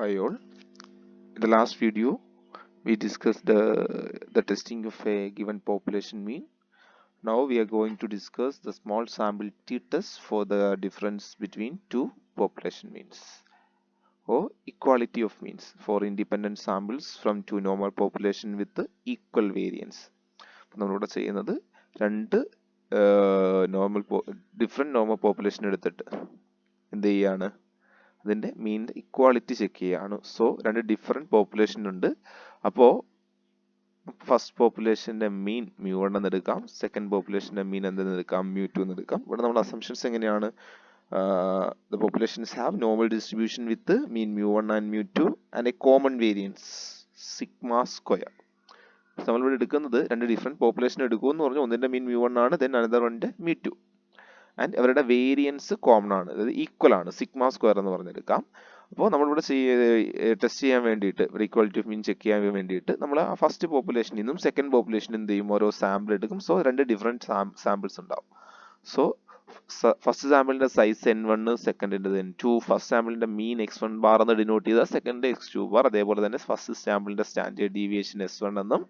Hi all. In the last video, we discussed the testing of a given population mean. Now we are going to discuss the small sample t-test for the difference between two population means or equality of means for independent samples from two normal population with equal variance. നമ്മളിവിടെ ചെയ്യുന്നത് രണ്ട് different normal population എടുത്തിട്ട് എന്ത് ചെയ്യാണ് അതിൻ്റെ മീൻ equality check ചെയ്യുകയാണ്. So രണ്ട് different population ഉണ്ട്. അപ്പോൾ ഫസ്റ്റ് പോപ്പുലേഷൻ്റെ മീൻ μ1 എന്ന് എടുക്കാം, സെക്കൻഡ് പോപ്പുലേഷൻ്റെ മീൻ എന്തെന്ന് എടുക്കാം, μ2 എന്ന് എടുക്കാം. ഇവിടെ നമ്മുടെ അസംഷൻസ് എങ്ങനെയാണ്? The populations have normal distribution with mean μ1 and μ2 and a common variance sigma square. നമ്മളിവിടെ എടുക്കുന്നത് രണ്ട് ഡിഫറെൻറ്റ് പോപ്പുലേഷൻ എടുക്കുമെന്ന് പറഞ്ഞു. ഒന്നിൻ്റെ മീൻ μ1 ആണ്, ദെൻ അനദർ വണ്ണിൻ്റെ μ2. ആൻഡ് അവരുടെ വേരിയൻസ് കോമൺ ആണ്, അതായത് ഈക്വൽ ആണ്, സിഗ്മ സ്ക്വയർ എന്ന് പറഞ്ഞെടുക്കാം. അപ്പോൾ നമ്മളിവിടെ ടെസ്റ്റ് ചെയ്യാൻ വേണ്ടിയിട്ട്, ഇവിടെ ഈക്വാലിറ്റി ഓഫ് മീൻ ചെക്ക് ചെയ്യാൻ വേണ്ടിയിട്ട് നമ്മൾ ആ ഫസ്റ്റ് പോപ്പുലേഷനിൽ നിന്നും സെക്കൻഡ് പോപ്പുലേഷൻ എന്ത് ചെയ്യും, ഓരോ സാമ്പിൾ എടുക്കും. സോ രണ്ട് ഡിഫറെൻറ്റ് സാമ്പിൾസ് ഉണ്ടാവും. സോ ഫസ്റ്റ് സാമ്പിളിൻ്റെ സൈസ് n1, സെക്കൻഡിൻ്റെ n2. ഫസ്റ്റ് സാമ്പിളിൻ്റെ മീൻ x1 ബാർ എന്ന് ഡിനോട്ട് ചെയ്താൽ സെക്കൻഡ് x2 ബാർ. അതേപോലെ തന്നെ ഫസ്റ്റ് സാമ്പിളിൻ്റെ സ്റ്റാൻഡേർഡ് ഡീവിയേഷൻ S1 എന്നും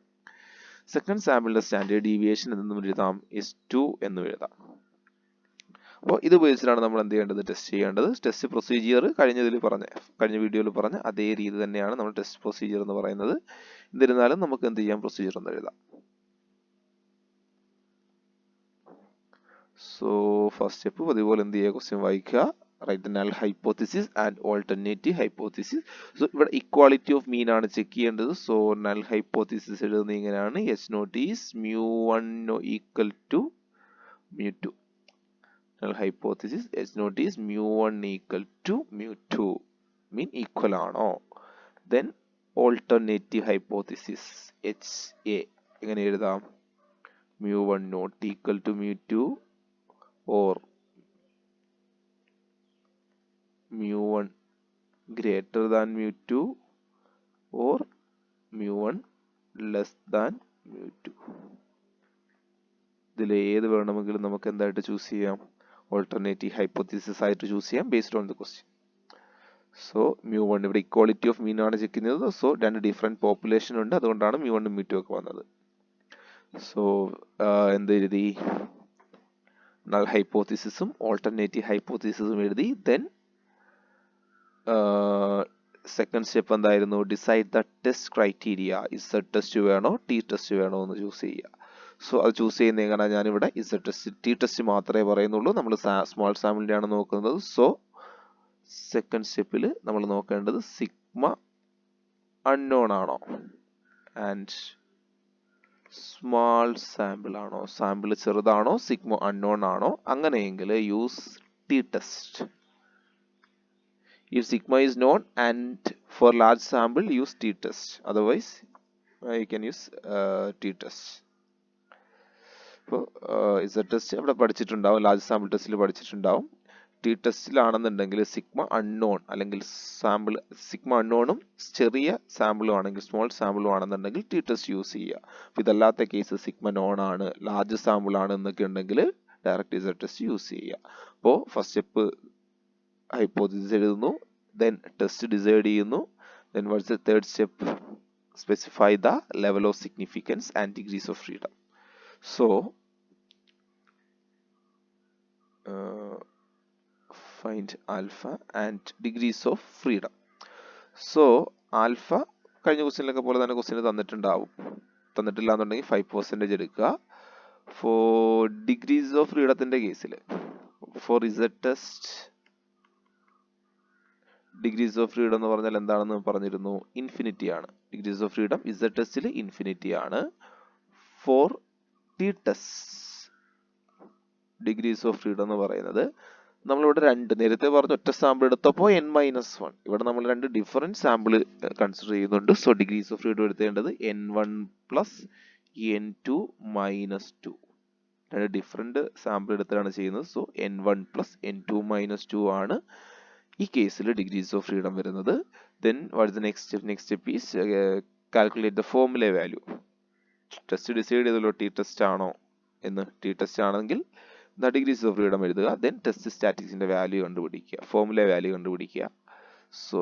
സെക്കൻഡ് സാമ്പിളിൻ്റെ സ്റ്റാൻഡേർഡ് ഡീവിയേഷൻ എന്നും എഴുതാം, S2 എന്നും എഴുതാം. അപ്പോൾ ഇത് ഉപയോഗിച്ചിട്ടാണ് നമ്മൾ എന്ത് ചെയ്യേണ്ടത്, ടെസ്റ്റ് ചെയ്യേണ്ടത്. ടെസ്റ്റ് പ്രൊസീജിയർ കഴിഞ്ഞ വീഡിയോയിൽ പറഞ്ഞ അതേ രീതി തന്നെയാണ് നമ്മൾ ടെസ്റ്റ് പ്രൊസീജിയർ എന്ന് പറയുന്നത്. എന്നിരുന്നാലും നമുക്ക് എന്ത് ചെയ്യാം, പ്രൊസീജിയർ എന്ന് എഴുതാം. സോ ഫസ്റ്റ് സ്റ്റെപ്പ് അതുപോലെ എന്ത് ചെയ്യുക, ക്വസ്റ്റ്യൻ വായിക്കുക, write the null hypothesis and alternative hypothesis. So ഇവിടെ ഇക്വാളിറ്റി ഓഫ് മീൻ ആണ് ചെക്ക് ചെയ്യേണ്ടത്. സോ നൾ ഹൈപ്പോത്തിസിസ് എഴുതുന്നത് ഇങ്ങനെയാണ്, H0 is μ1 equal to μ2. Null hypothesis H0 is μ1 equal to μ2, mean equal ആണോ. Then alternative hypothesis HA എങ്ങനെ എഴുതാം, μ1 not equal to μ2 or μ1 greater than μ2 or μ1 less than μ2. ഇതിൽ ഏത് വേണമെങ്കിലും നമുക്ക് എന്തായിട്ട് ചൂസ് ചെയ്യാം, ഓൾട്ടർനേറ്റീവ് ഹൈപ്പോത്തിസിസ് ആയിട്ട് ചൂസ് ചെയ്യാം based on the question. So μ1 ഇവിടെ ഇക്വാളിറ്റി ഓഫ് മീൻ ആണ് ചെക്ക് ചെയ്യുന്നത്. സോ രണ്ട് ഡിഫറെൻറ്റ് പോപ്പുലേഷൻ ഉണ്ട്, അതുകൊണ്ടാണ് μ1 μ2 ഒക്കെ വന്നത്. സോ എന്ത് എഴുതി, നൾ ഹൈപ്പോത്തിസിസും ഓൾട്ടർനേറ്റീവ് ഹൈപ്പോത്തിസിസും എഴുതി. ദെൻ സെക്കൻഡ് സ്റ്റെപ്പ് എന്തായിരുന്നു, decide the test criteria. Z test വേണോ ടി ടെസ്റ്റ് വേണോ എന്ന് ചൂസ് ചെയ്യുക. സോ അത് ചൂസ് ചെയ്യുന്ന എങ്ങനെ, ഞാനിവിടെ Z ടെസ്റ്റ് ടി ടെസ്റ്റ് മാത്രമേ പറയുന്നുള്ളൂ, നമ്മൾ സ്മോൾ സാമ്പിളിൻ്റെ ആണ് നോക്കുന്നത്. സോ സെക്കൻഡ് സ്റ്റെപ്പിൽ നമ്മൾ നോക്കേണ്ടത് സിഗ്മ അൺനോൺ ആണോ ആൻഡ് സ്മാൾ സാമ്പിൾ ആണോ, സാമ്പിൾ ചെറുതാണോ, സിഗ്മ അൺനോൺ ആണോ. അങ്ങനെയെങ്കിൽ use T test. If sigma is known and for large sample use t test, otherwise you can use t test. അപ്പോൾ Z ടെസ്റ്റ് അവിടെ പഠിച്ചിട്ടുണ്ടാവും, ലാർജ് സാമ്പിൾ ടെസ്റ്റിൽ പഠിച്ചിട്ടുണ്ടാവും. T ടെസ്റ്റിലാണെന്നുണ്ടെങ്കിൽ sigma unknown അല്ലെങ്കിൽ sample sigma അൺനോണും ചെറിയ സാമ്പിളും ആണെങ്കിൽ, small സാമ്പിളും ആണെന്നുണ്ടെങ്കിൽ T test use ചെയ്യുക. അപ്പോൾ ഇതല്ലാത്ത case sigma non ആണ്, ലാർജ് സാമ്പിൾ ആണ് എന്നൊക്കെ ഉണ്ടെങ്കിൽ ഡയറക്റ്റ് Z ടെസ്റ്റ് യൂസ് ചെയ്യുക. അപ്പോൾ ഫസ്റ്റ് സ്റ്റെപ്പ് ഹൈപ്പോത്തിസിസ് എഴുതുന്നു, then test decide ചെയ്യുന്നു. Then what's the third step, specify the level of significance and degrees of freedom. So find alpha and degrees of freedom. So alpha കഴിഞ്ഞ ക്വസ്റ്റ്യനിലൊക്കെ പോലെ തന്നെ question തന്നിട്ടില്ല എന്നുണ്ടെങ്കിൽ 5% എടുക്കുക. ഫോർ ഡിഗ്രീസ് ഓഫ് ഫ്രീഡത്തിന്റെ കേസിൽ for Z test degrees of freedom എന്ന് പറഞ്ഞാൽ എന്താണെന്ന് പറഞ്ഞിരുന്നു, ഇൻഫിനിറ്റി ആണ്. ഡിഗ്രീസ് ഓഫ് ഫ്രീഡം Z ടെസ്റ്റിൽ ഇൻഫിനിറ്റി ആണ്. For T test degrees of freedom എന്ന് പറയുന്നത്, നമ്മളിവിടെ നേരത്തെ പറഞ്ഞ ഒറ്റ സാമ്പിൾ എടുത്തപ്പോൾ n-1, ഇവിടെ നമ്മൾ രണ്ട് ഡിഫറെൻറ്റ് സാമ്പിൾ കൺസിഡർ ചെയ്യുന്നുണ്ട്. സോ ഡിഗ്രീസ് ഓഫ് ഫ്രീഡം എടുത്തേണ്ടത് n1 പ്ലസ് n2 മൈനസ് 2. രണ്ട് ഡിഫറെൻറ്റ് സാമ്പിൾ എടുത്തിട്ടാണ് ചെയ്യുന്നത്. So n1 plus n2 minus 2 ആണ് ഈ കേസിൽ ഡിഗ്രീസ് ഓഫ് ഫ്രീഡം വരുന്നത്. Then what is the next step is calculate the formula value. Test decide ചെയ്തല്ലോ T test ആണോ എന്ന്. ടി ടെസ്റ്റ് ആണെങ്കിൽ ഡിഗ്രീസ് ഓഫ് ഫ്രീഡം എഴുതുക. ദെൻ ടെസ്റ്റ് സ്റ്റാറ്റിക്സിന്റെ വാല്യൂ കണ്ടുപിടിക്കുക, ഫോർമുല വാല്യൂ കണ്ടുപിടിക്കുക. So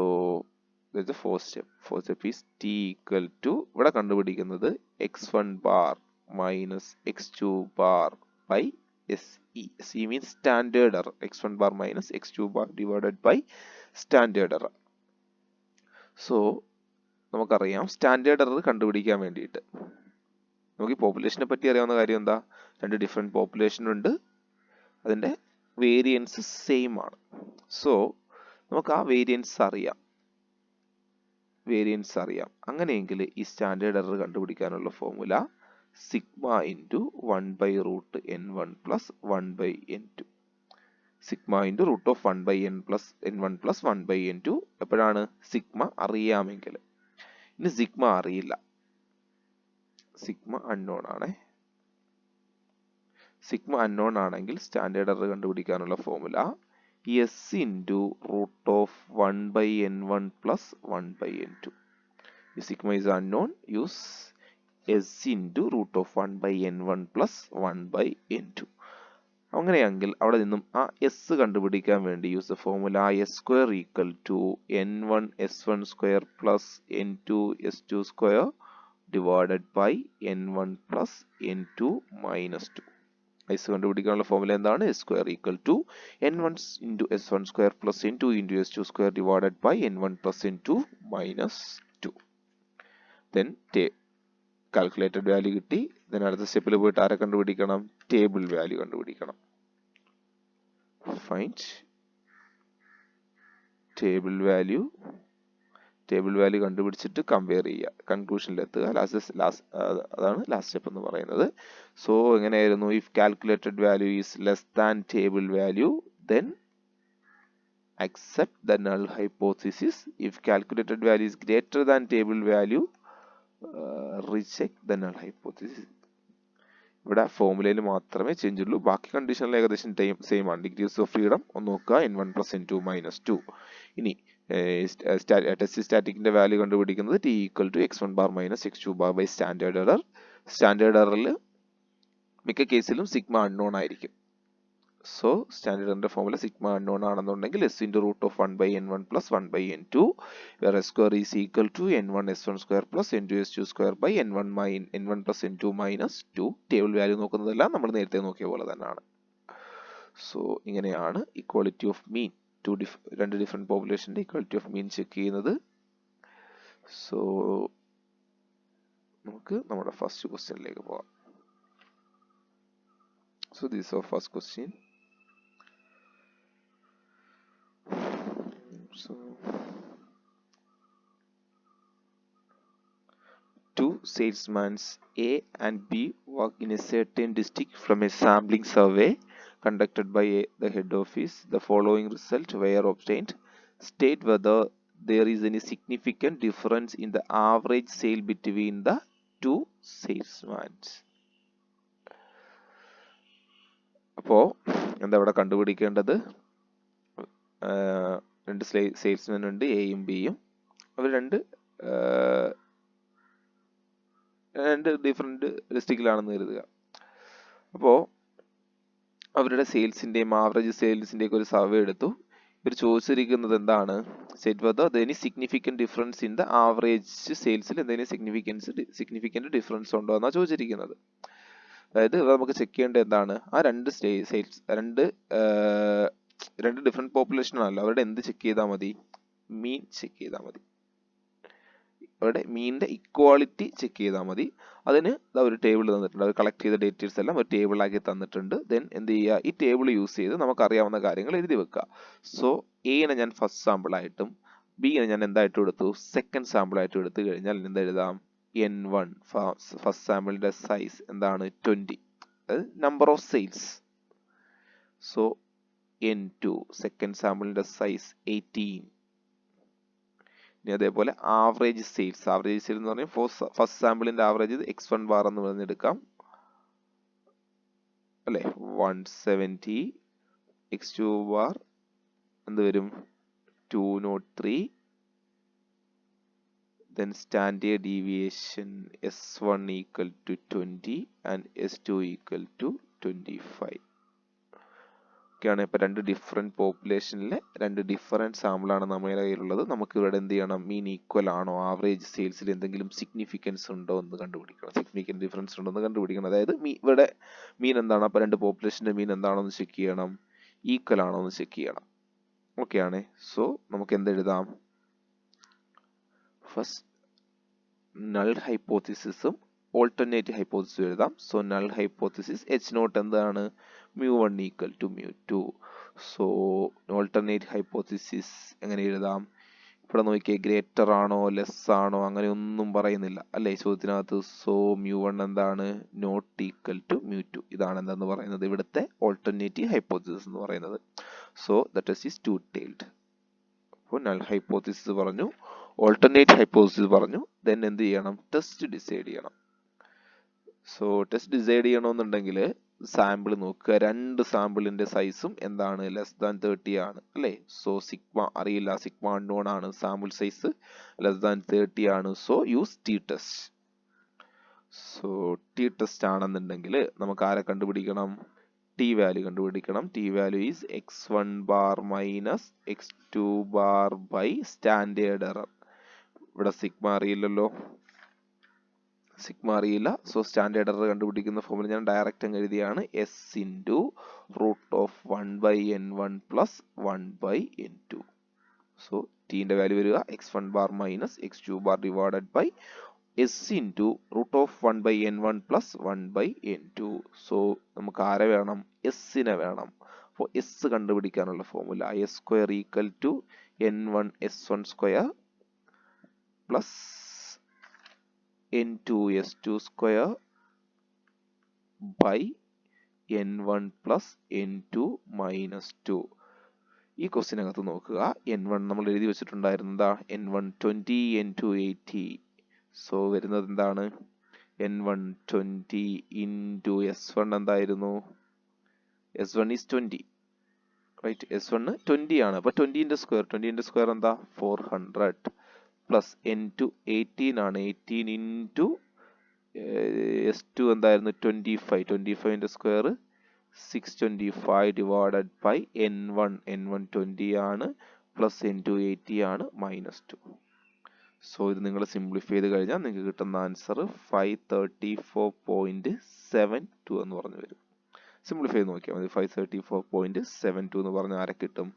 the fourth step. Fourth step is t equal to, ഇവിടെ കണ്ടുപിടിക്കുന്നത് x1 bar minus x2 bar by SE. SE means standard error. x1 bar minus x2 bar divided by standard error. So നമുക്കറിയാം standard error കണ്ടുപിടിക്കാൻ വേണ്ടിയിട്ട് നമുക്ക് ഈ പോപ്പുലേഷനെ പറ്റി അറിയാവുന്ന കാര്യം എന്താ, രണ്ട് ഡിഫറെൻറ്റ് പോപ്പുലേഷൻ ഉണ്ട്, അതിൻ്റെ വേരിയൻസ് സെയിം ആണ്. സോ നമുക്ക് ആ വേരിയൻസ് അറിയാം. അങ്ങനെയെങ്കിൽ ഈ സ്റ്റാൻഡേർഡ് എറർ കണ്ടുപിടിക്കാനുള്ള formula sigma into 1/√n1 plus 1/n2. Sigma into root of 1/n1 plus 1/n2 എപ്പോഴാണ് സിഗ്മ അറിയാമെങ്കിൽ. ഇനി സിഗ്മ അറിയില്ല, സിഗ്മ അൺനോൺ ആണേ. സിഗ്മ അൺനോൺ ആണെങ്കിൽ സ്റ്റാൻഡേർഡ് എറർ കണ്ടുപിടിക്കാനുള്ള formula S into root of 1/n1 plus 1/n2. If sigma is unknown, use s into root of 1/n1 plus 1/n2. അങ്ങനെയെങ്കിൽ അവിടെ നിന്നും ആ എസ് കണ്ടുപിടിക്കാൻ വേണ്ടി use the formula S square equal to n1 s1 square plus n2 s2 square divided by n1 plus n2 minus 2. S കണ്ടുപിടിക്കാനുള്ള formula എന്താണ്? S square equal to n1 into s1 square plus n2 into s2 square divided by n1 plus n2 minus 2. then calculated value കിട്ടി. then അടുത്ത സ്റ്റെപ്പിൽ പോയിട്ട് ആരെ കണ്ടുപിടിക്കണം? Table value കണ്ടുപിടിക്കണം. Find table value കണ്ടുപിടിച്ചിട്ട് കമ്പയർ ചെയ്യുക, കൺക്ലൂഷനിലെത്തുക. അതാണ് ലാസ്റ്റ് സ്റ്റെപ്പ് എന്ന് പറയുന്നത്. സോ എങ്ങനെയായിരുന്നു? If calculated value is less than table value then accept the null hypothesis. If calculated value is greater than table value, reject the null hypothesis. ഇവിടെ ഫോർമുലയിൽ മാത്രമേ ചേഞ്ച് ഉള്ളൂ, ബാക്കി കണ്ടീഷനിൽ ഏകദേശം സെയിം ആണ്. ഡിഗ്രീസ് ഓഫ് ഫ്രീഡം ഒന്ന് നോക്കുക, n1 പ്ലസ് n2 മൈനസ് 2. ഇനി ടെസ്റ്റ് സ്റ്റാറ്റിക്കിന്റെ വാല്യൂ കണ്ടുപിടിക്കുന്നത് t equal to x1 bar minus x2 bar by standard error. Standard എററിൽ മിക്ക കേസിലും സിഗ്മ അൺനോൺ ആയിരിക്കും. സോ സ്റ്റാൻഡേർഡ് എററിന്റെ ഫോർമുല സിഗ്മ അൺനോൺ ആണെന്നുണ്ടെങ്കിൽ s into root of 1/n1 plus 1/n2 where s square is equal to n1 s1 square plus n2 s2 square by n1 plus n2 minus 2. Table value നോക്കുന്നതെല്ലാം നമ്മൾ നേരത്തെ നോക്കിയ പോലെ തന്നെയാണ്. So ഇങ്ങനെയാണ് equality of mean, രണ്ട് different പോപ്പുലേഷൻ്റെ equality of mean check ചെയ്യുന്നത്. So നമുക്ക് നമ്മുടെ ഫസ്റ്റ് ക്വസ്റ്റ്യനിലേക്ക് പോകാം. So this of first question. So, two salesmen A and B work in a certain district from a sampling survey conducted by the head office. The following results were obtained. State whether there is any significant difference in the average sale between the two salesmen. അപ്പോൾ എന്താ ഇവിടെ കണ്ടുപിടിക്കേണ്ടത്? രണ്ട് സെയിൽസ്മെൻ ഉണ്ട്, എയും ബിയും. അവർ രണ്ട് different ഡിസ്ട്രിക്റ്റിലാണെന്ന് കരുതുക. അപ്പോൾ അവരുടെ സെയിൽസിൻ്റെയും ആവറേജ് സെയിൽസിൻ്റെയൊക്കെ ഒരു സർവേ എടുത്തു. ഇവർ ചോദിച്ചിരിക്കുന്നത് എന്താണ്? Set whether any significant difference in the average സെയിൽസിൽ എന്തെങ്കിലും സിഗ്നിഫിക്കൻറ്റ് ഡിഫറൻസ് ഉണ്ടോ എന്നാണ് ചോദിച്ചിരിക്കുന്നത്. അതായത് നമുക്ക് ചെക്ക് ചെയ്യേണ്ടത് എന്താണ്? ആ രണ്ട് സെയിൽസ് രണ്ട് ഡിഫറെൻറ്റ് പോപ്പുലേഷൻ ആണല്ലോ, അവരുടെ എന്ത് ചെക്ക് ചെയ്താൽ മതി? മീൻ ചെക്ക് ചെയ്താൽ മതി. അവരുടെ മീനിന്റെ ഇക്വാളിറ്റി ചെക്ക് ചെയ്താൽ മതി. അതിന് ഒരു ടേബിൾ തന്നിട്ടുണ്ട്, അവർ കളക്ട് ചെയ്ത ഡേറ്റീവ്സ് എല്ലാം ഒരു ടേബിളാക്കി തന്നിട്ടുണ്ട്. ദെൻ എന്ത് ചെയ്യുക? ഈ ടേബിൾ യൂസ് ചെയ്ത് നമുക്കറിയാവുന്ന കാര്യങ്ങൾ എഴുതി വെക്കുക. സോ എനെ ഞാൻ ഫസ്റ്റ് സാമ്പിളായിട്ടും ബിനെ ഞാൻ എന്തായിട്ടും എടുത്തു? സെക്കൻഡ് സാമ്പിളായിട്ടും എടുത്തു കഴിഞ്ഞാൽ എന്താ എഴുതാം? n1 ഫസ്റ്റ് സാമ്പിളിന്റെ സൈസ് എന്താണ്? 20, അതായത് number of sales. So n2 second സാമ്പിളിന്റെ സൈസ് 18. ഇനി അതേപോലെ ആവറേജ് സെയിൽസ് എന്ന് പറഞ്ഞാൽ ഫസ്റ്റ് സാമ്പിളിന്റെ ആവറേജ് x1 ബാർ എന്ന് പറഞ്ഞെടുക്കാം അല്ലെ, 170. x2 ബാർ എന്ത് വരും? 203. then standard deviation s1 equal to 20 and s2 equal to 25. ഒക്കെയാണ്. ഇപ്പോൾ രണ്ട് ഡിഫറെൻറ്റ് പോപ്പുലേഷനിലെ രണ്ട് ഡിഫറെൻറ്റ് സാമ്പിളാണ് നമ്മുടെ കയ്യിലുള്ളത്. നമുക്ക് ഇവിടെ എന്ത് ചെയ്യണം, മീൻ ഈക്വൽ ആണോ, ആവറേജ് സെയിൽസിൽ എന്തെങ്കിലും സിഗ്നിഫിക്കൻസ് ഉണ്ടോ എന്ന് കണ്ടുപിടിക്കണം, സിഗ്നിഫിക്കൻറ്റ് ഡിഫറൻസ് ഉണ്ടോ എന്ന് കണ്ടുപിടിക്കണം. അതായത് ഇവിടെ മീൻ എന്താണ്, അപ്പോൾ രണ്ട് പോപ്പുലേഷൻ്റെ മീൻ എന്താണോ എന്ന് ചെക്ക് ചെയ്യണം, ഈക്വൽ ആണോ എന്ന് ചെക്ക് ചെയ്യണം. ഓക്കെയാണ്. സോ നമുക്ക് എന്തെഴുതാം, ഫസ്റ്റ് നൾ ഹൈപ്പോത്തിസിസും ഓൾട്ടർനേറ്റ് ഹൈപ്പോത്തിസിസും എഴുതാം. സോ നൾ ഹൈപ്പോത്തിസിസ് H0 എന്താണ്, μ1 equal to μ2. So alternate hypothesis എങ്ങനെ എഴുതാം, ഇവിടെ നോക്കിയേ, ഗ്രേറ്റർ ആണോ ലെസ് ആണോ അങ്ങനെ ഒന്നും പറയുന്നില്ല അല്ലേ ചോദ്യത്തിനകത്ത്. സോ μ1 എന്താണ്, നോട്ട് ഈക്വൽ ടു μ2. ഇതാണ് എന്തെന്ന് പറയുന്നത് ഇവിടുത്തെ ഓൾട്ടർനേറ്റീവ് ഹൈപ്പോത്തിസിസ് എന്ന് പറയുന്നത്. So the test is two tailed. അപ്പോൾ നൾ ഹൈപ്പോത്തിസിസ് പറഞ്ഞു, ഓൾട്ടർനേറ്റ് ഹൈപ്പോത്തിസിസ് പറഞ്ഞു, ദെൻ എന്ത് ചെയ്യണം, ടെസ്റ്റ് ഡിസൈഡ് ചെയ്യണം. സോ ടെസ്റ്റ് ഡിസൈഡ് ചെയ്യണമെന്നുണ്ടെങ്കിൽ സാമ്പിൾ നോക്കുക, രണ്ട് സാമ്പിളിന്റെ സൈസും എന്താണ്, ലെസ് ദാൻ 30 ആണ് അല്ലേ. സോ സിഗ്മ അറിയില്ല, സിഗ്മ അൺനോൺ ആണ്, സാമ്പിൾ സൈസ് ലെസ് ദാൻ 30 ആണ്. So use T test. So T test ആണെന്നുണ്ടെങ്കിൽ നമുക്ക് ആരെ കണ്ടുപിടിക്കണം, ടി വാല്യൂ കണ്ടുപിടിക്കണം. T value is x1 bar minus x2 bar by standard error. ഇവിടെ സിഗ്മ അറിയില്ലല്ലോ, സിഗ്മ അറിയില്ല. സോ സ്റ്റാൻഡേർഡ് എറർ കണ്ടുപിടിക്കുന്ന ഫോമിൽ ഞാൻ ഡയറക്റ്റ് അങ്ങ് എഴുതിയാണ്, S into root of 1/n1 plus 1/n2. So ടീൻ്റെ വാല്യൂ വരിക x1 bar minus x2 bar divided by S into root of 1/n1 plus 1/n2. So നമുക്ക് ആരെ വേണം, എസിനെ വേണം. അപ്പോൾ എസ് കണ്ടുപിടിക്കാനുള്ള formula S square equal to n1 s1 square plus n2 s2 square by n1 plus n2 minus 2. ഈ ക്വസ്റ്റിനകത്ത് നോക്കുക, n1 നമ്മൾ എഴുതി വെച്ചിട്ടുണ്ടായിരുന്നു എന്താ, n1 20 n2 80. സോ വരുന്നത് എന്താണ്, n1 20 ഇൻറ്റു s1 എന്തായിരുന്നു, s1 ഈസ് 20 റൈറ്റ്, s1 20 ആണ്. അപ്പോൾ 20ന്റെ സ്ക്വയർ എന്താ 400 പ്ലസ് n2 18 ആണ്, 18 ഇൻറ്റു s2 എന്തായിരുന്നു 25, 25ന്റെ സ്ക്വയർ 625 ഡിവൈഡഡ് ബൈ n1 20 ആണ് പ്ലസ് n2 80 ആണ് മൈനസ് 2. സോ ഇത് നിങ്ങൾ സിംപ്ലിഫൈ ചെയ്ത് കഴിഞ്ഞാൽ നിങ്ങൾക്ക് കിട്ടുന്ന ആൻസർ 534.72 എന്ന് പറഞ്ഞു വരും. സിംപ്ലിഫൈ ചെയ്ത് നോക്കിയാൽ മതി. 534.72 എന്ന് പറഞ്ഞാൽ ആരെ കിട്ടും,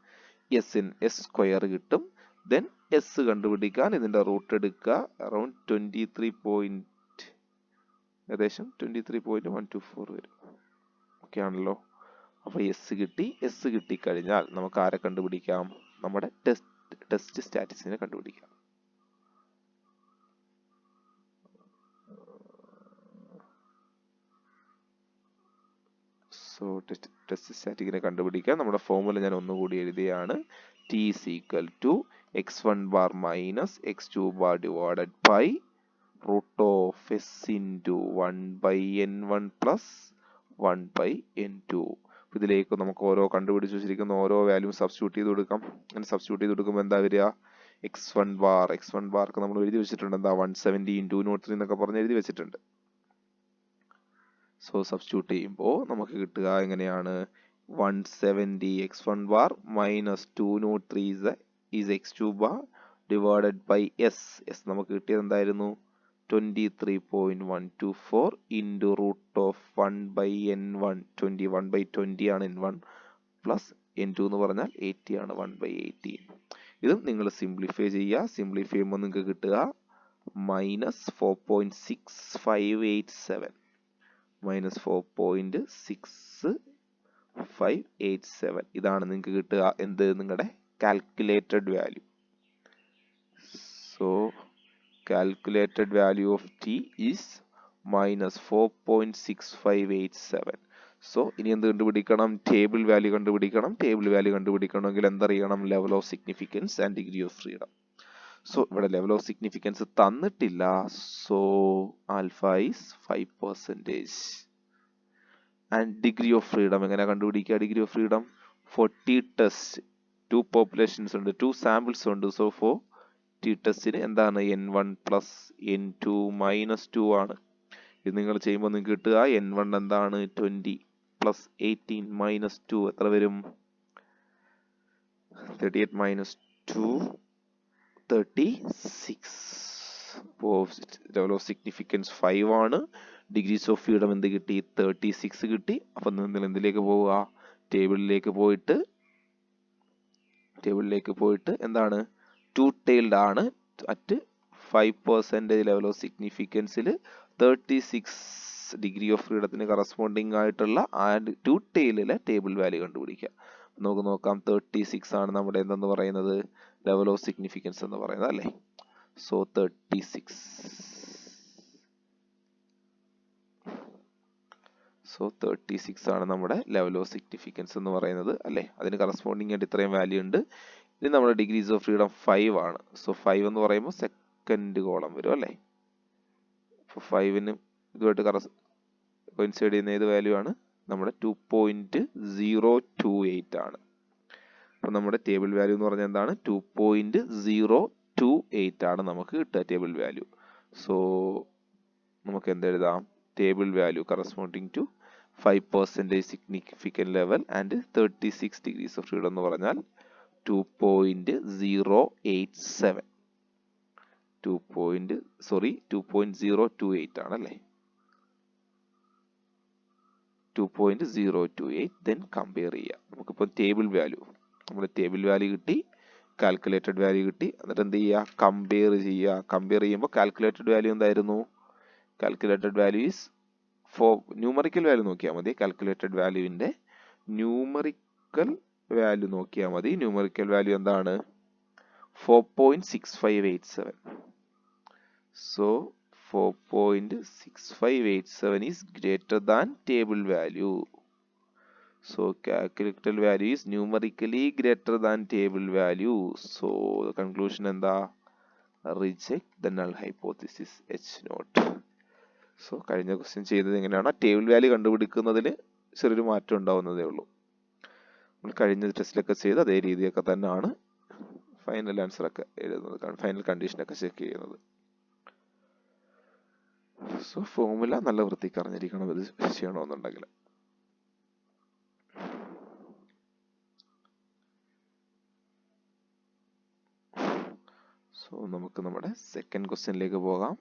എസ് സ്ക്വയർ കിട്ടും. ദെൻ എസ് കണ്ടുപിടിക്കാൻ ഇതിന്റെ റൂട്ട് എടുക്കുക, അറൌണ്ട് 23. ഏകദേശം 23.124 വരും. ഓക്കെ ആണല്ലോ. അപ്പോൾ എസ് കിട്ടി. എസ് കിട്ടിക്കഴിഞ്ഞാൽ നമുക്ക് ആരെ കണ്ടുപിടിക്കാം, നമ്മുടെ ടെസ്റ്റ് സ്റ്റാറ്റിസിനെ കണ്ടുപിടിക്കാം. സോ ടെസ്റ്റ് സ്റ്റാറ്റിക്കിനെ കണ്ടുപിടിക്കാൻ നമ്മുടെ ഫോർമുല ഞാൻ ഒന്നുകൂടി എഴുതിയാണ്, T is equal to x1 bar minus x2 bar divided by root of S into 1/n1 plus 1/n2. ഇതിലേക്ക് നമുക്ക് ഓരോ കണ്ടുപിടിച്ച് വെച്ചിരിക്കുന്ന ഓരോ വാല്യൂ സബ്സ്റ്റിറ്റ്യൂട്ട് ചെയ്ത് കൊടുക്കാം. അങ്ങനെ സബ്സ്റ്റിറ്റ്യൂട്ട് ചെയ്ത് കൊടുക്കുമ്പോൾ എന്താ വരിക, x1 ബാർക്ക് നമ്മൾ എഴുതി വെച്ചിട്ടുണ്ട് എന്താ 170 ഇൻറ്റു 203 എന്നൊക്കെ പറഞ്ഞ് എഴുതി വെച്ചിട്ടുണ്ട്. സോ സബ്സ്റ്റിറ്റ്യൂട്ട് ചെയ്യുമ്പോൾ നമുക്ക് കിട്ടുക എങ്ങനെയാണ്, 170 x1 bar minus 203 is x2 bar divided by S നമുക്ക് കിട്ടിയത് എന്തായിരുന്നു 23.124 ഇൻറ്റു റൂട്ട് ഓഫ് 1/n1 21/20 ആണ് n1 പ്ലസ് n2 എന്ന് പറഞ്ഞാൽ 80 ആണ് 1/18. ഇതും നിങ്ങൾ സിംപ്ലിഫൈ ചെയ്യുക. സിംപ്ലിഫൈ ചെയ്യുമ്പോൾ നിങ്ങൾക്ക് കിട്ടുക മൈനസ് 4.6587 മൈനസ് 4.6587. ഇതാണ് നിങ്ങൾക്ക് കിട്ടുക എന്ത്, നിങ്ങളുടെ calculated value. So calculated value of T is minus 4.6587. So ഇനി എന്ത് കണ്ടുപിടിക്കണം, ടേബിൾ വാല്യൂ കണ്ടുപിടിക്കണം. ടേബിൾ വാല്യൂ കണ്ടുപിടിക്കണമെങ്കിൽ എന്തറിയണം, level of significance and degree of freedom. So ഇവിടെ ലെവൽ ഓഫ് സിഗ്നിഫിക്കൻസ് തന്നിട്ടില്ല. So alpha is 5%. And degree of freedom എങ്ങനെ കണ്ടുപിടിക്കുക, degree of freedom for T test 2 populations ഉണ്ട്, 2 സാമ്പിൾസ് ഉണ്ട്. സോ ഫോർ ടി ടെസ്റ്റിന് എന്താണ് n1 പ്ലസ് n2 മൈനസ് 2 ആണ്. ഇത് നിങ്ങൾ ചെയ്യുമ്പോൾ നിങ്ങൾക്ക് കിട്ടുക n1 എന്താണ് 20 പ്ലസ് 18 മൈനസ് 2 എത്ര വരും? 38 മൈനസ് 2 36. അപ്പോൾ ലെവൽ ഓഫ് സിഗ്നിഫിക്കൻസ് 5 ആണ്. ഡിഗ്രീസ് ഓഫ് ഫ്രീഡം എന്ത് കിട്ടി? 36 കിട്ടി. അപ്പം നിങ്ങൾ എന്തിലേക്ക് പോവുക? ടേബിളിലേക്ക് പോയിട്ട് എന്താണ്? 2 tailed ആണ്. അറ്റ് 5% ലെവൽ ഓഫ് സിഗ്നിഫിക്കൻസിൽ 36 ഡിഗ്രി ഓഫ് ഫ്രീഡത്തിന് കറസ്പോണ്ടിങ് ആയിട്ടുള്ള ആൻഡ് 2 tailഡിലെ ടേബിൾ വാല്യൂ കണ്ടുപിടിക്കുക. നമുക്ക് നോക്കാം. 36 ആണ് നമ്മുടെ എന്തെന്ന് പറയുന്നത്? ലെവൽ ഓഫ് സിഗ്നിഫിക്കൻസ് എന്ന് പറയുന്നത് അല്ലേ? സോ 36. സോ 36 ആണ് നമ്മുടെ ലെവൽ ഓഫ് സിഗ്നിഫിക്കൻസ് എന്ന് പറയുന്നത് അല്ലേ? അതിന് കറസ്പോണ്ടിങ് ആയിട്ട് ഇത്രയും വാല്യൂ ഉണ്ട്. ഇനി നമ്മുടെ ഡിഗ്രീസ് ഓഫ് ഫ്രീഡം 5 ആണ്. സോ 5 എന്ന് പറയുമ്പോൾ സെക്കൻഡ് കോളം വരും അല്ലേ? അപ്പോൾ 5ന് ഇതുമായിട്ട് കോയിൻസൈഡ് ചെയ്യുന്ന ഏത് വാല്യൂ ആണ്? നമ്മുടെ 2.028 ആണ്. അപ്പം നമ്മുടെ ടേബിൾ വാല്യൂ എന്ന് പറഞ്ഞാൽ എന്താണ്? 2.028 ആണ് നമുക്ക് കിട്ടുക ടേബിൾ വാല്യൂ. സോ നമുക്ക് എന്തെഴുതാം? Table value corresponding to 5% significant level and 36 degrees of freedom എന്ന് പറഞ്ഞാൽ 2.087. 2.028 ആണല്ലേ? 2.028. ദെൻ കമ്പയർ ചെയ്യുക. നമുക്കിപ്പോൾ ടേബിൾ വാല്യൂ, നമ്മുടെ ടേബിൾ വാല്യൂ കിട്ടി, കാൽക്കുലേറ്റഡ് വാല്യൂ കിട്ടി. എന്നിട്ട് എന്ത് ചെയ്യുക? കമ്പയർ ചെയ്യുക. കമ്പയർ ചെയ്യുമ്പോൾ കാൽക്കുലേറ്റഡ് വാല്യൂ എന്തായിരുന്നു? Calculated value is numerical value നോക്കിയാൽ മതി. കാൽക്കുലേറ്റഡ് വാല്യൂവിൻ്റെ ന്യൂമറിക്കൽ വാല്യൂ നോക്കിയാൽ മതി. ന്യൂമറിക്കൽ വാല്യൂ എന്താണ്? 4.6587. So 4.6587 is greater than table value. So calculated value is numerically greater than table value. So the conclusion എന്താ? Reject the null hypothesis H naught. So കഴിഞ്ഞ question ചെയ്തത് എങ്ങനെയാണ്? Table value കണ്ടുപിടിക്കുന്നതിന് ചെറിയൊരു മാറ്റം ഉണ്ടാവുന്നതേ ഉള്ളൂ. നമ്മൾ കഴിഞ്ഞ ടെസ്റ്റിലൊക്കെ ചെയ്ത് അതേ രീതിയൊക്കെ തന്നെയാണ് ഫൈനൽ ആൻസർ ഒക്കെ എഴുതുന്നത്, ഫൈനൽ കണ്ടീഷനൊക്കെ ചെക്ക് ചെയ്യുന്നത്. സോ ഫോർമുല നല്ല വൃത്തിക്ക് അറിഞ്ഞിരിക്കണം ഇത് ചെയ്യണമെന്നുണ്ടെങ്കിൽ. സോ നമുക്ക് നമ്മുടെ സെക്കൻഡ് ക്വസ്റ്റ്യനിലേക്ക് പോകാം.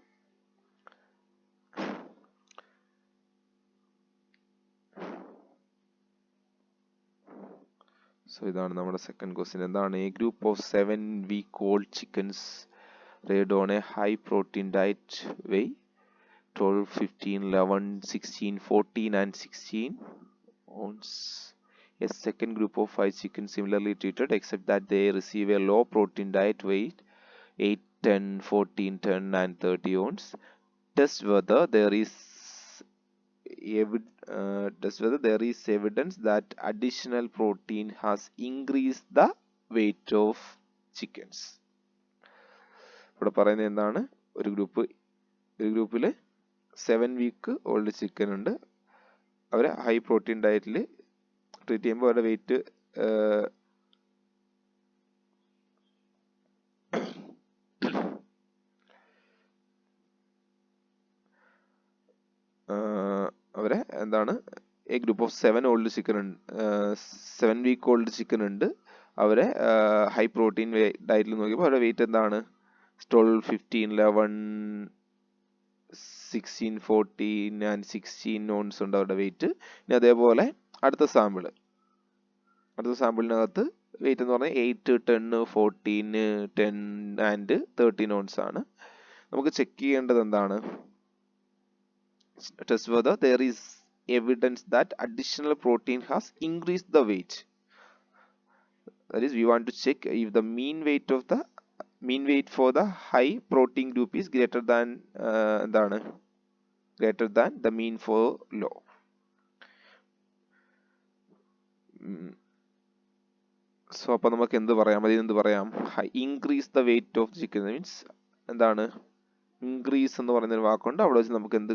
സോ ഇതാണ് നമ്മുടെ സെക്കൻഡ് ക്വസ്റ്റ്യൻ. എന്താണ്? A group of 7 week old chickens reared on a high protein diet weigh 12, 15, 11, 16, 14 and 16 ounce. A second group of 5 chickens similarly treated except that they receive a low protein diet weight 8, 10, 14, 10 and 30 ounce. Test whether there is evidence that additional protein has increased the weight of chickens. ഇവിടെ പറയുന്നത് എന്താണ്? ഒരു ഗ്രൂപ്പിൽ 7 week old chicken ഉണ്ട്. അവരെ high protein ഡയറ്റിൽ treat ചെയ്യുമ്പോൾ അവരുടെ വെയിറ്റ് അവരെ എന്താണ്? A group of 7 week old chicken ഉണ്ട്. അവരെ ഹൈ പ്രോട്ടീൻ ഡയറ്റിൽ നോക്കിയപ്പോൾ അവരുടെ വെയിറ്റ് എന്താണ്? 12, 15, 11, 16, 14 ആൻഡ് 16 ounce ഉണ്ട് അവരുടെ വെയിറ്റ്. ഇനി അതേപോലെ അടുത്ത സാമ്പിളിനകത്ത് വെയിറ്റ് എന്ന് പറഞ്ഞാൽ 8, 10, 14, 10 ആൻഡ് 13 ounce ആണ്. നമുക്ക് ചെക്ക് ചെയ്യേണ്ടത് എന്താണ്? Test whether there is evidence that additional protein has increased the weight. That is, we want to check if the mean weight for the high protein group is greater than the mean for low. So അപ്പോൾ നമുക്ക് എന്ത് പറയാം? അതിനെന്ത് പറയാം? increase the weight of chicken means എന്താണ്? Increase എന്ന് പറയുന്നൊരു വാക്കുണ്ട്. അവിടെ വെച്ച് നമുക്ക് എന്ത്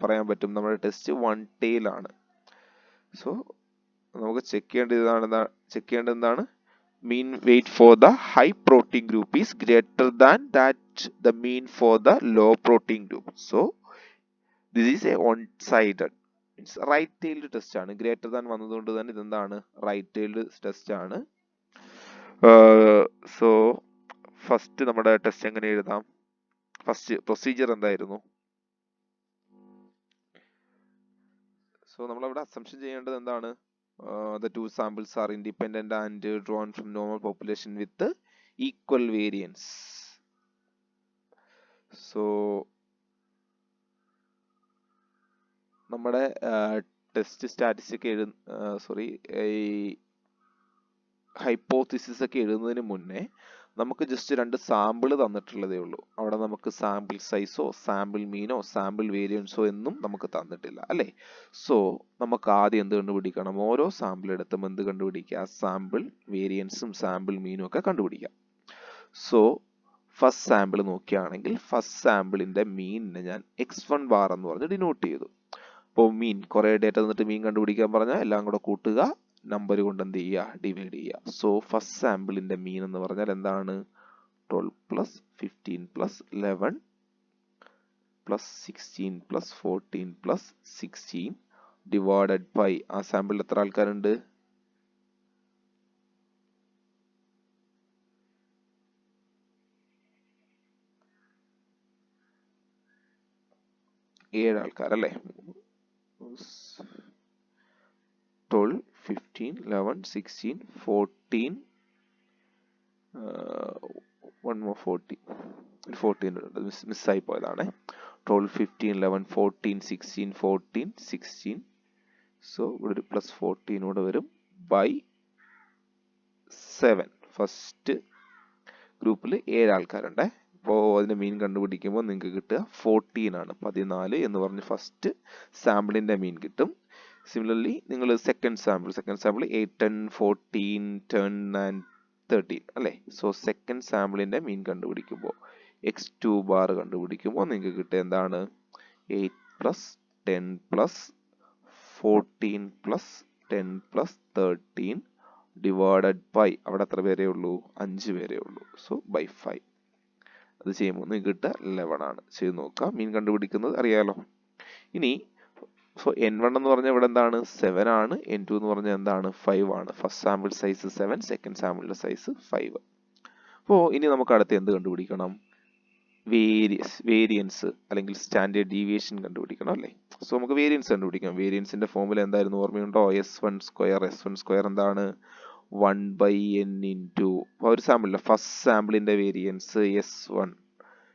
പറയാൻ പറ്റും? നമ്മുടെ ടെസ്റ്റ് 1 tail ആണ്. സോ നമുക്ക് ചെക്ക് ചെയ്യേണ്ടത് എന്താണ്? Mean weight for the high protein group is greater than the mean for the low protein group. So this is a one sided. Means right tailed test ആണ്. Greater than വന്നതുകൊണ്ട് തന്നെ ഇതെന്താണ്, right tailed test ആണ്. So first നമ്മുടെ test എങ്ങനെ എഴുതാം? First procedure എന്തായിരുന്നു? So നമ്മളവിടെ അസംഷൻ ചെയ്യേണ്ടത് എന്താണ്? The two samples are independent and drawn from normal population with equal variance. So നമ്മുടെ ടെസ്റ്റ് സ്റ്റാറ്റിസ്റ്റിക് ഈ ഹൈപ്പോത്തിസിസ് ഒക്കെ എഴുതുന്നതിന് മുന്നേ നമുക്ക് ജസ്റ്റ് 2 സാമ്പിൾ തന്നിട്ടുള്ളതേ ഉള്ളൂ. അവിടെ നമുക്ക് സാമ്പിൾ സൈസോ സാമ്പിൾ മീനോ സാമ്പിൾ വേരിയൻസോ എന്നും നമുക്ക് തന്നിട്ടില്ല അല്ലേ. സോ നമുക്ക് ആദ്യം എന്ത് കണ്ടുപിടിക്കണം? ഓരോ സാമ്പിൾ എടുത്തും എന്ത് കണ്ടുപിടിക്കുക? സാമ്പിൾ വേരിയൻസും സാമ്പിൾ മീനും ഒക്കെ കണ്ടുപിടിക്കാം. സോ ഫസ്റ്റ് സാമ്പിൾ നോക്കുകയാണെങ്കിൽ ഫസ്റ്റ് സാമ്പിളിന്റെ മീനിനെ ഞാൻ x1 ബാർ എന്ന് പറഞ്ഞ് ഡിനോട്ട് ചെയ്തു. അപ്പോൾ മീൻ കുറേ ഡേറ്റ തന്നിട്ട് മീൻ കണ്ടുപിടിക്കാൻ പറഞ്ഞാൽ എല്ലാം കൂടെ കൂട്ടുക, നമ്പർ കൊണ്ട് എന്ത് ചെയ്യുക? ഡിവൈഡ് ചെയ്യുക. സോ ഫസ്റ്റ് സാമ്പിളിന്റെ മീൻ എന്ന് പറഞ്ഞാൽ എന്താണ്? 12 plus 15 plus 11 plus 16 plus 14 plus 16 divided by ആ സാമ്പിളിൽ എത്ര ആൾക്കാരുണ്ട്? 7 ആൾക്കാർ അല്ലേ. 12, 15, 11, 16, 14, one more 14 മിസ്സായി പോയതാണ്. 12, 15, 11, 14, 16, 14, 16. സോ ഇവിടെ ഒരു പ്ലസ് 14 കൂടെ വരും ബൈ 7. ഫസ്റ്റ് ഗ്രൂപ്പിൽ 7 ആൾക്കാരുണ്ട്. അപ്പോൾ അതിന്റെ മീൻ കണ്ടുപിടിക്കുമ്പോൾ നിങ്ങൾക്ക് കിട്ടുക 14 ആണ്. 14 എന്ന് പറഞ്ഞ് ഫസ്റ്റ് സാമ്പിളിന്റെ മീൻ കിട്ടും. സിമിലർലി നിങ്ങൾ സെക്കൻഡ് സാമ്പിൾ 8, 10, 14, 10 ആൻഡ് 13 അല്ലേ. സോ സെക്കൻഡ് സാമ്പിളിന്റെ മീൻ കണ്ടുപിടിക്കുമ്പോൾ x2 ബാർ കണ്ടുപിടിക്കുമ്പോൾ നിങ്ങൾക്ക് കിട്ടുക എന്താണ്? 8 plus 10 plus 14 plus 10 plus 13 divided by അവിടെ എത്ര പേരേ ഉള്ളൂ? 5 പേരേ ഉള്ളൂ. So by 5. അത് ചെയ്യുമ്പോൾ നിങ്ങൾക്ക് കിട്ടുക 11 ആണ്. ചെയ്ത് നോക്കാം. മീൻ കണ്ടുപിടിക്കുന്നത് അറിയാലോ. ഇനി സോ n1 എന്ന് പറഞ്ഞാൽ ഇവിടെ എന്താണ്? 7 ആണ്. n2 എന്ന് പറഞ്ഞാൽ എന്താണ്? 5 ആണ്. ഫസ്റ്റ് സാമ്പിൾ സൈസ് 7, സെക്കൻഡ് സാമ്പിളിന്റെ സൈസ് 5. അപ്പോൾ ഇനി നമുക്ക് അടുത്ത് എന്ത് കണ്ടുപിടിക്കണം? വേരിയൻസ് അല്ലെങ്കിൽ സ്റ്റാൻഡേർഡ് ഡീവിയേഷൻ കണ്ടുപിടിക്കണം അല്ലേ. സോ നമുക്ക് വേരിയൻസ് കണ്ടുപിടിക്കാം. വേരിയൻസിന്റെ ഫോർമുല എന്തായിരുന്നു ഓർമ്മയുണ്ടോ? S1 സ്ക്വയർ എന്താണ്? 1/n ഇൻറ്റു ഒരു സാമ്പിളിന്റെ ഫസ്റ്റ് സാമ്പിളിന്റെ variance S1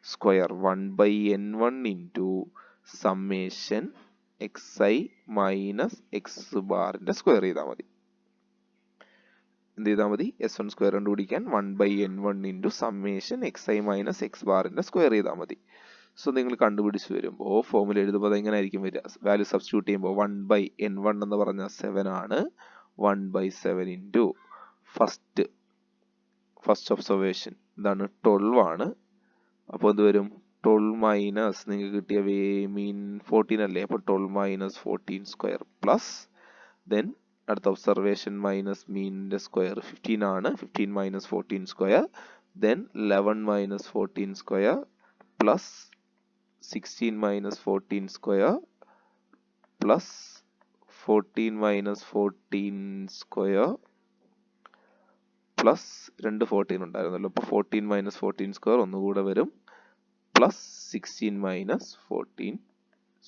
square 1/n1 into summation xi minus X ബാറിന്റെ സ്ക്വയർ ചെയ്താൽ മതി. എന്ത് ചെയ്താൽ മതി? S1 സ്ക്വയർ കണ്ടുപിടിക്കാൻ 1/n1 into summation xi minus X ബാറിന്റെ സ്ക്വയർ ചെയ്താൽ മതി. സോ നിങ്ങൾ കണ്ടുപിടിച്ച് വരുമ്പോൾ ഫോർമുല എഴുതുമ്പോൾ അത് എങ്ങനെ ആയിരിക്കും വരിക? വാല്യൂ സബ്സ്റ്റിറ്റ്യൂട്ട് ചെയ്യുമ്പോൾ 1/n1 എന്ന് പറഞ്ഞാൽ 7 ആണ്. 1/7 ഇൻറ്റു ഫസ്റ്റ് ഒബ്സർവേഷൻ എന്താണ്? 12 ആണ്. അപ്പോൾ എന്ത് വരും? 12 മൈനസ് നിങ്ങൾക്ക് കിട്ടിയ മീൻ 14 അല്ലേ. അപ്പോൾ 12 മൈനസ് 14 സ്ക്വയർ പ്ലസ് ദെൻ അടുത്ത ഒബ്സർവേഷൻ മൈനസ് മീനിന്റെ സ്ക്വയർ 15 ആണ്. 15 minus 14 square then 11 minus 14 square plus 16 minus 14 square plus 14 minus 14 square plus 2 14 ഉണ്ടായിരുന്നല്ലോ. അപ്പോൾ 14 മൈനസ് 14 സ്ക്വയർ ഒന്നുകൂടെ വരും പ്ലസ് 16 മൈനസ് 14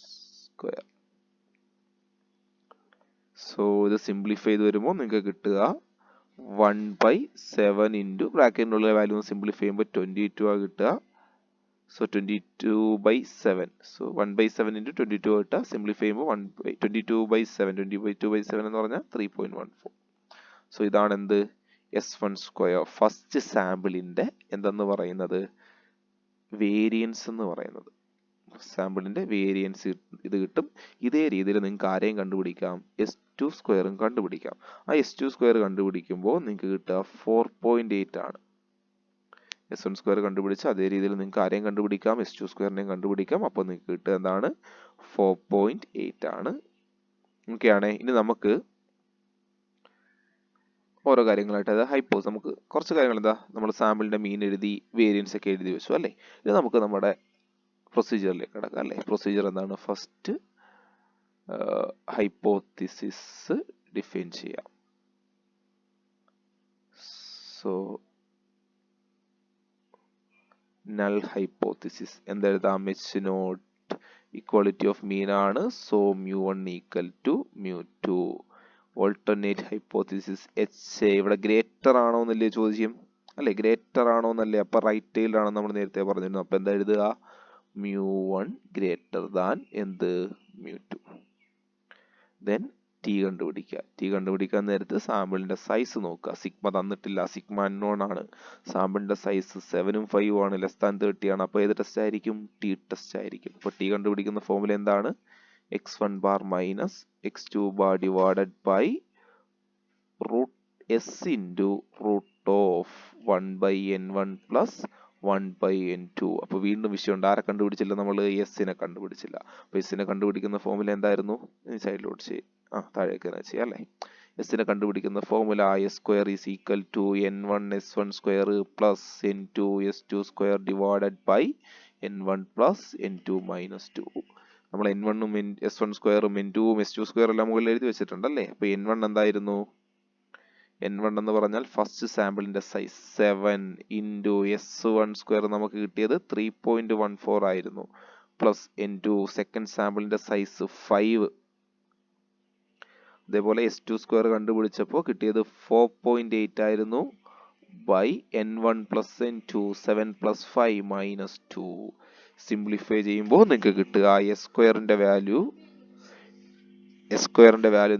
സ്ക്വയർ. സോ ഇത് സിംപ്ലിഫൈ ചെയ്ത് വരുമ്പോൾ നിങ്ങൾക്ക് കിട്ടുക 1/7 ഇൻറ്റു ബ്രാക്കറ്റിനുള്ള വാല്യൂ സിംപ്ലിഫൈ ചെയ്യുമ്പോൾ 22 ആ കിട്ടുക. സോ 22/7. സോ 1/7 ഇൻറ്റു 22 കിട്ടുക. സിംപ്ലിഫൈ ചെയ്യുമ്പോൾ 22/7 എന്ന് പറഞ്ഞാൽ 3.14. സോ ഇതാണ് എന്ത്? S1 സ്ക്വയർ ഫസ്റ്റ് സാമ്പിളിന്റെ എന്തെന്ന് പറയുന്നത്? വേരിയൻസ് എന്ന് പറയുന്നത്. സാമ്പിളിന്റെ വേരിയൻസ് ഇത് കിട്ടും. ഇതേ രീതിയിൽ നിങ്ങൾക്ക് ആരെയും കണ്ടുപിടിക്കാം? S2 സ്ക്വയറും കണ്ടുപിടിക്കാം. ആ S2 സ്ക്വയർ കണ്ടുപിടിക്കുമ്പോൾ നിങ്ങൾക്ക് കിട്ടുക 4.8 ആണ്. S1 സ്ക്വയർ കണ്ടുപിടിച്ച അതേ രീതിയിൽ നിങ്ങൾക്ക് ആരെയും കണ്ടുപിടിക്കാം? S2 സ്ക്വയറിനെയും കണ്ടുപിടിക്കാം. അപ്പോൾ നിങ്ങൾക്ക് കിട്ടുക എന്താണ്? 4.8 ആണ്. ഓക്കെ ആണേ. ഇനി നമുക്ക് ഓരോ കാര്യങ്ങളായിട്ട് അത് ഹൈപ്പോസ് നമുക്ക് കുറച്ച് കാര്യങ്ങൾ എന്താ? നമ്മൾ സാമ്പിളിന്റെ മീൻ എഴുതി വേരിയൻസ് ഒക്കെ എഴുതി വെച്ചു അല്ലേ. ഇത് നമുക്ക് നമ്മുടെ പ്രൊസീജിയറിലേക്ക് കിടക്കാം അല്ലേ. പ്രൊസീജിയർ എന്താണ്? ഫസ്റ്റ് ഹൈപ്പോത്തിസിസ് ഡിഫൈൻ ചെയ്യാം. സോ നൾ ഹൈപ്പോത്തിസിസ് എന്തെഴുതാം? H naught equality of mean ആണ്. So μ1 equal to μ2. Alternate hypothesis H ഇവിടെ ഗ്രേറ്റർ ആണോ എന്നല്ലേ ചോദ്യം അല്ലെ? ഗ്രേറ്റർ ആണോ എന്നല്ലേ? അപ്പൊ റൈറ്റ് ടൈൽഡ് ആണെന്ന് നമ്മൾ നേരത്തെ പറഞ്ഞിരുന്നു. അപ്പൊ എന്താ എഴുതുക? μ1 ഗ്രേറ്റർ ദാൻ എന്ത്? μ2. ദെൻ ടി കണ്ടുപിടിക്കുക. ടി കണ്ടുപിടിക്കാൻ നേരത്ത് സാമ്പിളിന്റെ സൈസ് നോക്കുക. സിഗ്മ തന്നിട്ടില്ല, സിഗ്മ അൺനോൺ ആണ്. സാമ്പിളിന്റെ സൈസ് 7ഉം 5ഉം ആണ്, ലെസ് ദാൻ 30 ആണ്. അപ്പോൾ ഏത് ടെസ്റ്റ് ആയിരിക്കും? ടി ടെസ്റ്റ് ആയിരിക്കും. അപ്പോൾ ടി കണ്ടുപിടിക്കുന്ന ഫോർമുല എന്താണ്? x1 bar minus x2 bar divided by root S into root of 1/n1 plus 1/n2. അപ്പോൾ വീണ്ടും വിഷയമുണ്ട്. ആരെ കണ്ടുപിടിച്ചില്ല? നമ്മൾ എസിനെ കണ്ടുപിടിച്ചില്ല. അപ്പോൾ എസിനെ കണ്ടുപിടിക്കുന്ന ഫോർമുല എന്തായിരുന്നു? സൈഡിലോട്ട് ചെയ്യും, താഴേക്ക് തന്നെ ചെയ്യാം അല്ലേ? എസിനെ കണ്ടുപിടിക്കുന്ന formula S square is equal to n1 s1 square plus n2 s2 square divided by n1 plus n2 minus 2. നമ്മൾ n1ഉം s1 സ്ക്വയറും n2ഉം s2 സ്ക്വയർ എല്ലാം മുകളിൽ എഴുതി വെച്ചിട്ടുണ്ടല്ലേ? അപ്പോൾ n1 എന്തായിരുന്നു? n1 എന്ന് പറഞ്ഞാൽ ഫസ്റ്റ് സാമ്പിളിന്റെ സൈസ് 7 ഇൻറ്റു s1 സ്ക്വയർ നമുക്ക് കിട്ടിയത് 3.14 ആയിരുന്നു, പ്ലസ് n2 സെക്കൻഡ് സാമ്പിളിന്റെ സൈസ് 5. അതേപോലെ s2 സ്ക്വയർ കണ്ടുപിടിച്ചപ്പോൾ കിട്ടിയത് 4.8 ആയിരുന്നു, by n1 plus n2 7 plus 5 minus 2. Simplify ചെയ്യുമ്പോൾ നിങ്ങൾക്ക് കിട്ടുക s സ്ക്വയറിന്റെ വാല്യൂ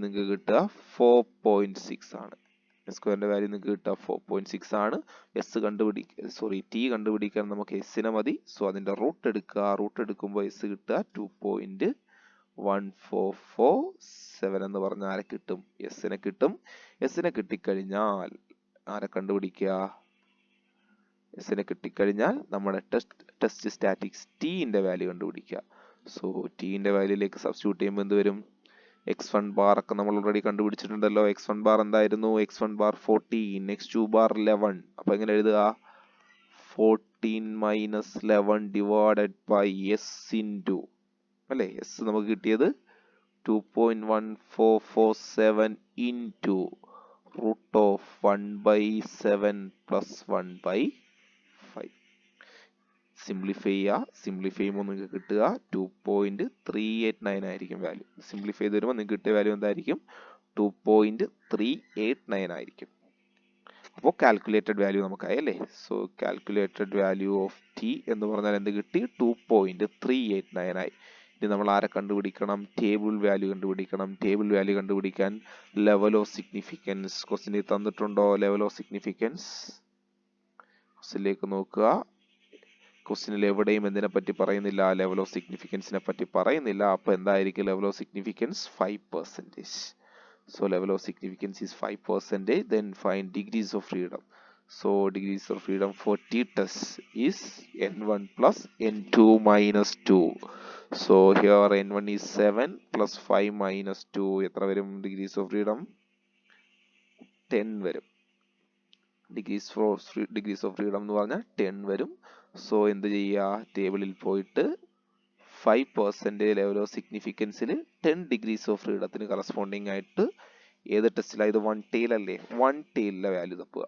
നിങ്ങൾക്ക് കിട്ടുക 4.6 ആണ്. സ്ക്വയറിന്റെ വാല്യൂ നിങ്ങൾക്ക് കിട്ടുക 4.6 ആണ്. ടി കണ്ടുപിടിക്കാൻ നമുക്ക് എസിനെ മതി. സോ അതിന്റെ റൂട്ട് എടുക്കുക. റൂട്ട് എടുക്കുമ്പോൾ എസ് കിട്ടുക 2.1447 എന്ന് പറഞ്ഞാൽ ആരെ കിട്ടും? എസിനെ കിട്ടും. എസിനെ കിട്ടിക്കഴിഞ്ഞാൽ ആരെ കണ്ടുപിടിക്കുക? എസിനെ കിട്ടിക്കഴിഞ്ഞാൽ നമ്മുടെ ടെസ്റ്റ് സ്റ്റാറ്റിക്സ് ടിന്റെ വാല്യൂ കണ്ടുപിടിക്കുക. സോ ടിന്റെ വാല്യൂയിലേക്ക് സബ്സ്റ്റിറ്റ്യൂട്ട് ചെയ്യുമ്പോൾ എന്ത് വരും? x1 ബാർ ഒക്കെ നമ്മൾ ഓൾറെഡി കണ്ടുപിടിച്ചിട്ടുണ്ടല്ലോ. x1 ബാർ എന്തായിരുന്നു? x1 bar 14, x2 bar 11. അപ്പൊ എങ്ങനെ എഴുതുക? 14 minus 11 divided by s into അല്ലേ? എസ് നമുക്ക് കിട്ടിയത് 2.1447 into root of 1/7 plus 1/5. Simplify ചെയ്യുക. സിംപ്ലിഫൈ ചെയ്യുമ്പോൾ നിങ്ങൾക്ക് കിട്ടുക 2.389 ആയിരിക്കും വാല്യൂ. സിംപ്ലിഫൈ ചെയ്ത് വരുമ്പോൾ നിങ്ങൾക്ക് കിട്ടിയ വാല്യൂ എന്തായിരിക്കും? 2.389 ആയിരിക്കും. അപ്പോൾ കാൽക്കുലേറ്റഡ് വാല്യൂ നമുക്കായി അല്ലേ? So calculated value of T എന്ന് പറഞ്ഞാൽ എന്ത് കിട്ടി? 2.389 ആയി. ഇനി നമ്മൾ ആരെ കണ്ടുപിടിക്കണം? ടേബിൾ വാല്യൂ കണ്ടുപിടിക്കണം. ടേബിൾ വാല്യൂ കണ്ടുപിടിക്കാൻ ലെവൽ ഓഫ് സിഗ്നിഫിക്കൻസ് ക്വസ്റ്റ്യനിൽ തന്നിട്ടുണ്ടോ? ലെവൽ ഓഫ് സിഗ്നിഫിക്കൻസ് ക്വസ്റ്റ്യനിലേക്ക് നോക്കുക. ക്വസ്റ്റ്യനിൽ എവിടെയും എന്തിനെ പറ്റി പറയുന്നില്ല? ലെവൽ ഓഫ് സിഗ്നിഫിക്കൻസിനെ പറ്റി പറയുന്നില്ല. അപ്പൊ എന്തായിരിക്കും level of significance? 5%. So level of significance is 5%. Then find degrees of freedom. So degrees of freedom for t test is n1 plus n2 minus 2. So here n1 is 7 plus 5 minus 2. എത്ര വരും degrees of freedom? 10 വരും. degrees of freedom എന്ന് പറഞ്ഞാൽ 10 വരും. So എന്ത് ചെയ്യുക? ടേബിളിൽ പോയിട്ട് 5% ലെവൽ ഓഫ് സിഗ്നിഫിക്കൻസിൽ 10 ഡിഗ്രീസ് ഓഫ് ഫ്രീഡത്തിന് കറസ്പോണ്ടിങ് ആയിട്ട് ഏത് ടെസ്റ്റിലാണ്? ഇത് 1 ടെയിൽ അല്ലേ? 1 ടെയിലിലെ വാല്യൂ തപ്പുക.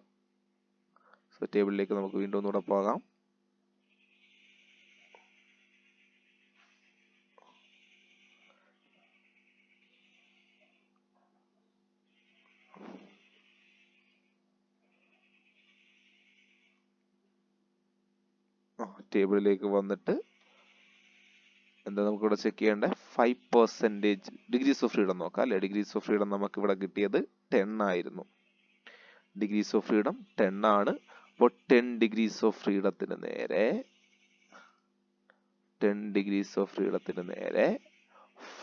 സോ ടേബിളിലേക്ക് നമുക്ക് വീണ്ടും ഒന്നുകൂടെ പോകാം. ടേബിളിലേക്ക് വന്നിട്ട് എന്താ നമുക്ക് ഇവിടെ ചെക്ക് ചെയ്യേണ്ടത്? 5% ഡിഗ്രീസ് ഓഫ് ഫ്രീഡം നോക്കാം അല്ലെ? ഡിഗ്രീസ് ഓഫ് ഫ്രീഡം നമുക്ക് ഇവിടെ കിട്ടിയത് 10 ആയിരുന്നു. ഡിഗ്രീസ് ഓഫ് ഫ്രീഡം 10 ആണ്. അപ്പോൾ 10 ഡിഗ്രീസ് ഓഫ് ഫ്രീഡത്തിന് നേരെ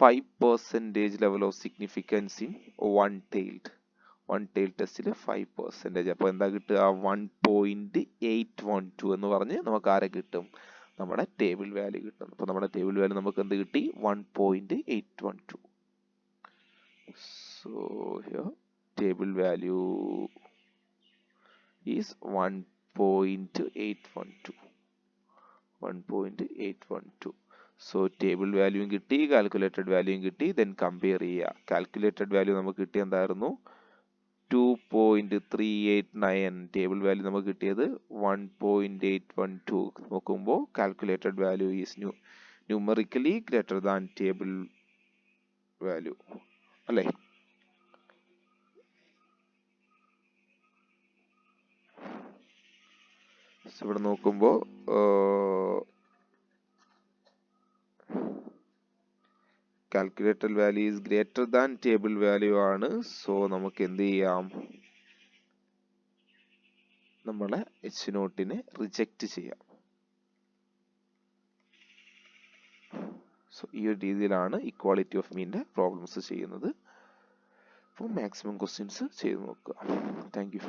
5% level of significance in one tail ടെസ്റ്റിൽ 5%. അപ്പോൾ എന്താ കിട്ടുക? 1.812 എന്ന് പറഞ്ഞ് നമുക്ക് ആരെ കിട്ടും? നമ്മുടെ ടേബിൾ വാല്യൂ കിട്ടും. അപ്പോൾ നമ്മുടെ ടേബിൾ വാല്യൂ നമുക്ക് എന്ത് കിട്ടി? 1.812. So here table value is 1.812. So table വാല്യൂയും കിട്ടി, കാൽക്കുലേറ്റഡ് വാല്യൂയും കിട്ടി. ദെൻ കമ്പയർ ചെയ്യുക. കാൽക്കുലേറ്റഡ് വാല്യൂ നമുക്ക് കിട്ടിയ എന്തായിരുന്നു? 2.389. ടേബിൾ വാല്യൂ നമുക്ക് കിട്ടിയത് 1.812. നോക്കുമ്പോൾ calculated value is numerically greater than table value അല്ലേ? ഇവിടെ നോക്കുമ്പോൾ calculated value is greater than table value ആണ്. സോ നമുക്ക് എന്ത് ചെയ്യാം? നമ്മളെ H0 റിജക്റ്റ് ചെയ്യാം. സോ ഈ ഒരു രീതിയിലാണ് ഇക്വാളിറ്റി ഓഫ് മീൻ്റെ പ്രോബ്ലംസ് ചെയ്യുന്നത്. അപ്പോൾ മാക്സിമം ക്വസ്റ്റ്യൻസ് ചെയ്ത് നോക്കുക. Thank you.